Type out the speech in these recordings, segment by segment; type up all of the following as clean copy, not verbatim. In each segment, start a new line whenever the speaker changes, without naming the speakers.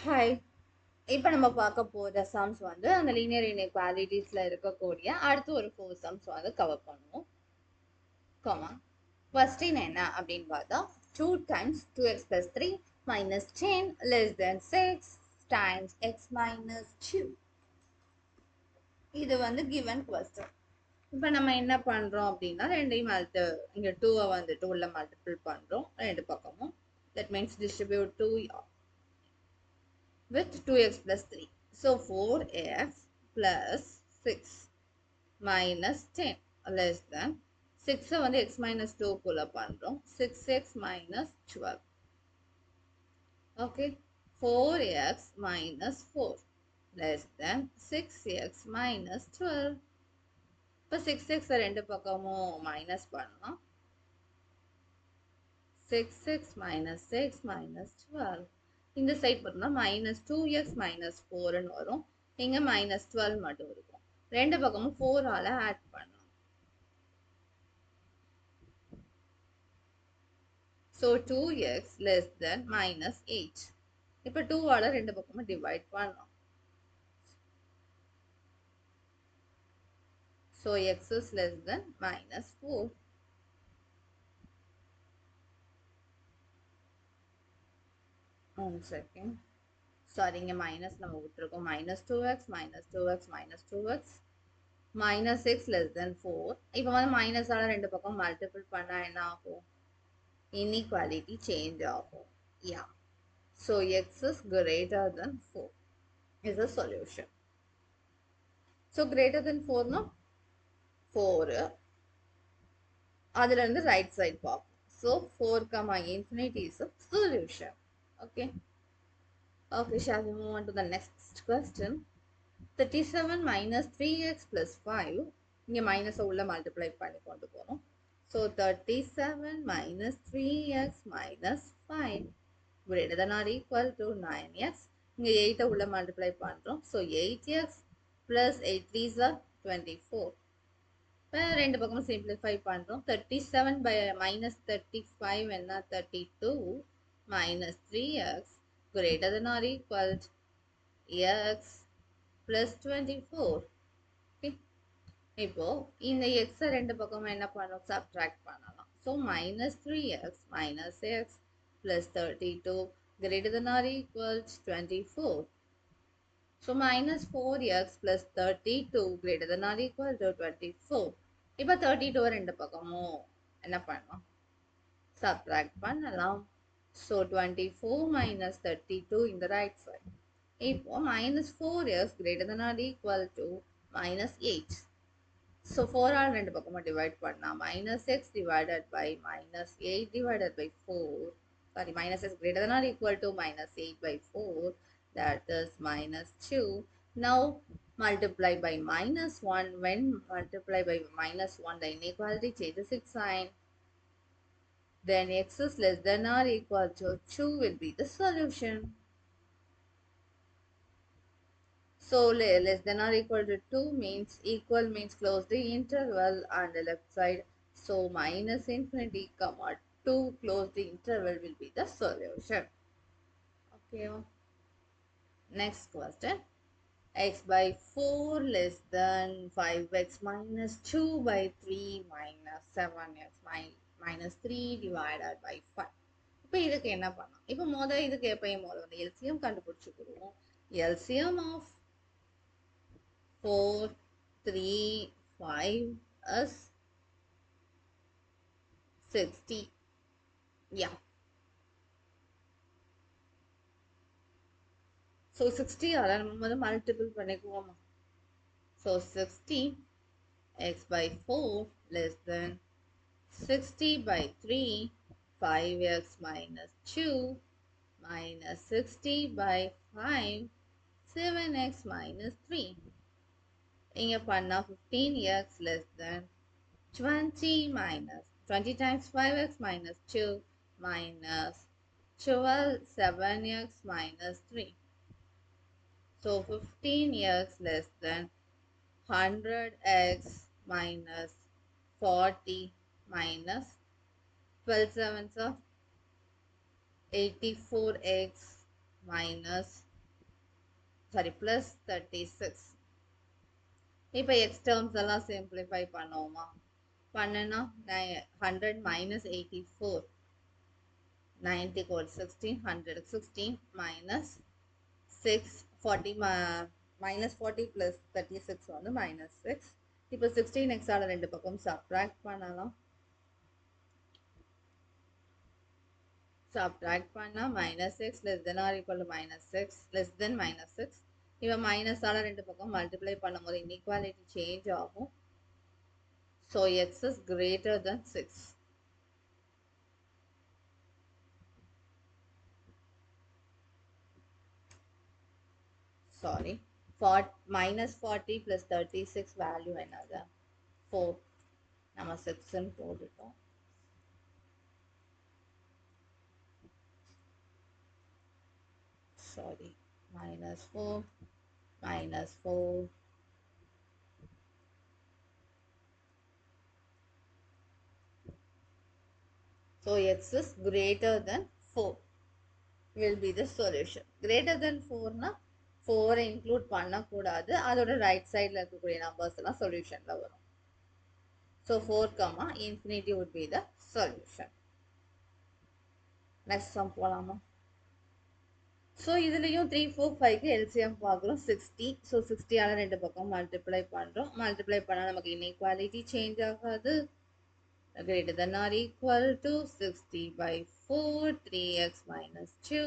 Hi. இப்போ நம்ம பார்க்க போகிற சம்ஸ் வந்து அந்த லீனியர் இன்இக்வாலிட்டிஸில் இருக்கக்கூடிய அடுத்து ஒரு 4 சம்ஸ் வந்து கவர் பண்ணுவோம். கமா கொஸ்டின் என்ன அப்படின்னு பார்த்தா 2 times 2x plus 3 minus 10 less than 6 times x minus 2. இது வந்து given question. இப்போ நம்ம என்ன பண்ணுறோம் அப்படின்னா ரெண்டையும் இங்கே 2-ஐ வந்துட்டு உள்ள மல்டிபிள் பண்ணுறோம் ரெண்டு பக்கமும். That means distribute 2 with 2x plus 3. So 4x plus 6 minus 10 less than 6 வந்து x minus 2 குள்ள பண்றோம் 6x minus 12. Okay, 4x minus 4 less than 6x minus 12. இப்போ 6x ரெண்டு பக்கமும் மைனஸ் பண்ணலாம் 6x minus 6 minus 12. இந்த சைட் பார்த்தோம்னா மைனஸ் 2x மைனஸ் 4ன்னு வரும். இங்கே மைனஸ் 12 மட்டும் இருக்கும். ரெண்டு பக்கமும் 4ஆல் ஆட் பண்ணணும். So 2x less than minus 8. இப்போ 2ஆல் ரெண்டு பக்கமும் டிவைட் பண்ணணும். So x is less than minus 4. One second. Sorry, இங்கே மைனஸ் நம்ம விட்டுருக்கோம். Minus 2x minus 2x minus 2x minus 6 less than 4. இப்போ வந்து மைனஸால ரெண்டு பக்கம் மல்டிபிள் பண்ணா என்ன ஆகும்? Inequality change ஆகும். Yeah. So x is greater than 4 is a solution. So greater than 4 na 4 அதுல இருந்து right side பார்ப்போம். So 4 comma infinity is a solution. Okay. Okay, shall we move on to the next question? 37 minus 3x plus 5. இங்க minus உள்ள multiply பண்ணி கொண்டு போறோம். So 37 minus 3x minus 5 greater than or equal to 9x. இங்க 8 உள்ள multiply பண்றோம். So 8x plus 8 3s are 24. இப்போ ரெண்டு பக்கமும் சிம்பிளிஃபை பண்றோம். 37 by minus 35 என்ன 32 minus 3x greater than or equal to x plus 24. Okay. இப்போ இந்த x ரெண்டு பக்கமும் என்ன பண்ணும்? சப்ட்ராக்ட் பண்ணலாம். So minus 3x minus x plus 32 greater than or equal to 24. So minus 4x plus 32 greater than or equal to 24. இப்போ 32 ரெண்டு பக்கமும் என்ன பண்ணலாம்? சப்ட்ராக்ட் பண்ணலாம். So 24 minus 32 in the right side. இப்போ minus 4x greater than or equal to minus 8. So 4 all ரெண்டு பக்கமும் divide பண்ணா minus x divided by minus 8 divided by 4. Sorry, minus x greater than or equal to minus 8 by 4. That is minus 2. Now multiply by minus 1. When multiply by minus 1, the inequality changes its sign. Then x is less than or equal to 2 will be the solution. So less than or equal to 2 means equal means close the interval on the left side. So minus infinity comma 2 close the interval will be the solution. Okay. Next question. X by 4 less than 5x minus 2 by 3 minus 7x minus 3 divided by 5. இப்போ இதுக்கு என்ன பண்ணலாம்? இப்போ இதுக்கு எப்பயும் வந்து LCM கண்டுபிடிச்சுக்கிடுவோம். LCM of 4, 3, 5 is 60. Yeah. So 60 நம்ம வந்து multiple பண்ணிக்குவோமா? So 60 x by 4 less than 60 by 3 5x minus 2 minus 60 by 5 7x minus 3. இங்க பண்ணா 15x less than 20 minus 20 times 5x minus 2 minus 12 7x minus 3. So 15x less than 100x minus 40 minus 12 sevens of 84x minus sorry plus 36. இப்போ x terms எல்லாம் simplify பண்ணுவோமா? பண்ணுனா 100 minus 84, 90 கோட் 16, 100 16 minus 6 40 minus 40 plus 36 வந்து minus 6. இப்போ 16x ஆல ரெண்டு பக்கம் சப்ட்ராக்ட் பண்ணலாம். சப்ட்ராக்ட் பண்ணா minus 6 less than or equal to minus 6 less than minus 6. இப்போ மைனஸ் ஆல ரெண்டு பக்கம் மல்டிப்ளை பண்ணும்போது இன்இக்வாலிட்டி சேஞ்ச் ஆகும். So x is greater than 6. Sorry, minus 40 plus 36 value என்னது 4. நம்ம 6 போட்டுட்டோம். Sorry, minus 4 minus 4 so x is greater than 4 will be the solution. Greater than 4 na 4 include பண்ணக்கூடாது, அதோட ரைட் சைடில் இருக்கக்கூடிய நம்பர்ஸ் எல்லாம் சொல்யூஷன்ல வரும். So 4 comma infinity would be the solution. Next sum போலாமா? ஸோ இதுலேயும் 3 4 5க்கு எல்சிஎம் பார்க்குறோம் 60. ஸோ 60 ஆல ரெண்டு பக்கம் மல்டிப்ளை பண்ணுறோம். மல்டிப்ளை பண்ணால் நமக்கு இன்இக்வாலிட்டி சேஞ்ச் ஆகாது. Greater than or equal to 60 by 4 3x minus 2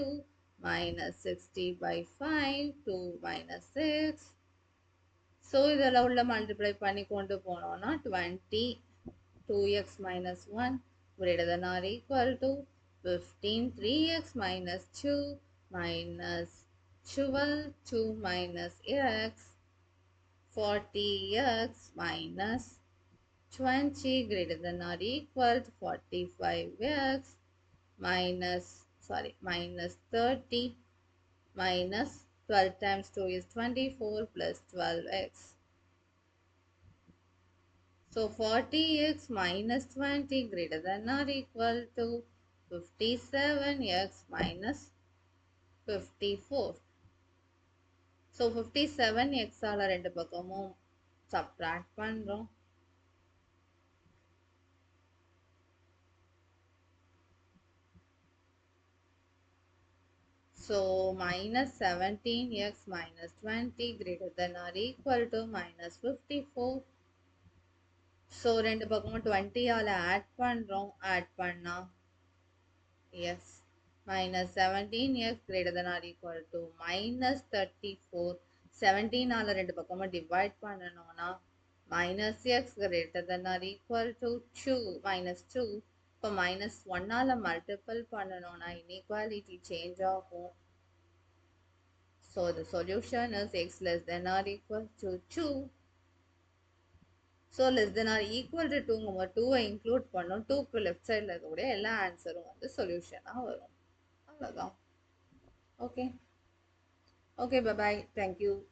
minus 60 by 5 2 minus 6. So இதெல்லாம் உள்ள மல்டிப்ளை பண்ணி கொண்டு போனோம்னா 20 2x minus 1 greater than or equal to 15 3x minus 2 minus 12 2 minus x 40x minus 20 greater than or equal to 45x minus 30 minus 12 times 2 is 24 plus 12x. So 40x minus 20 greater than or equal to 57x minus 54. So 57x ஆல ரெண்டு பக்கமும் subtract பண்றோம். So minus 17x minus 20 greater than or equal to minus 54. So ரெண்டு பக்கமும் 20 ஆல add பண்றோம். add பண்ணா yes minus 17x greater than or equal to minus 34. 17 ஆல ரெண்டு பக்கமும் divide பண்ணணும்னா minus x greater than or equal to 2 minus 2. இப்போ minus 1 ஆல multiple பண்ணணும்னா inequality change ஆகும். So the solution is x less than or equal to 2. So less than or equal to 2 நம்ம 2 include பண்ணோம். 2க்கு left sideல இருக்கக்கூடிய எல்லா ஆன்சரும் வந்து சொல்யூஷனா வரும். அவ்வளவுதான். Okay. Okay, bye bye. Thank you.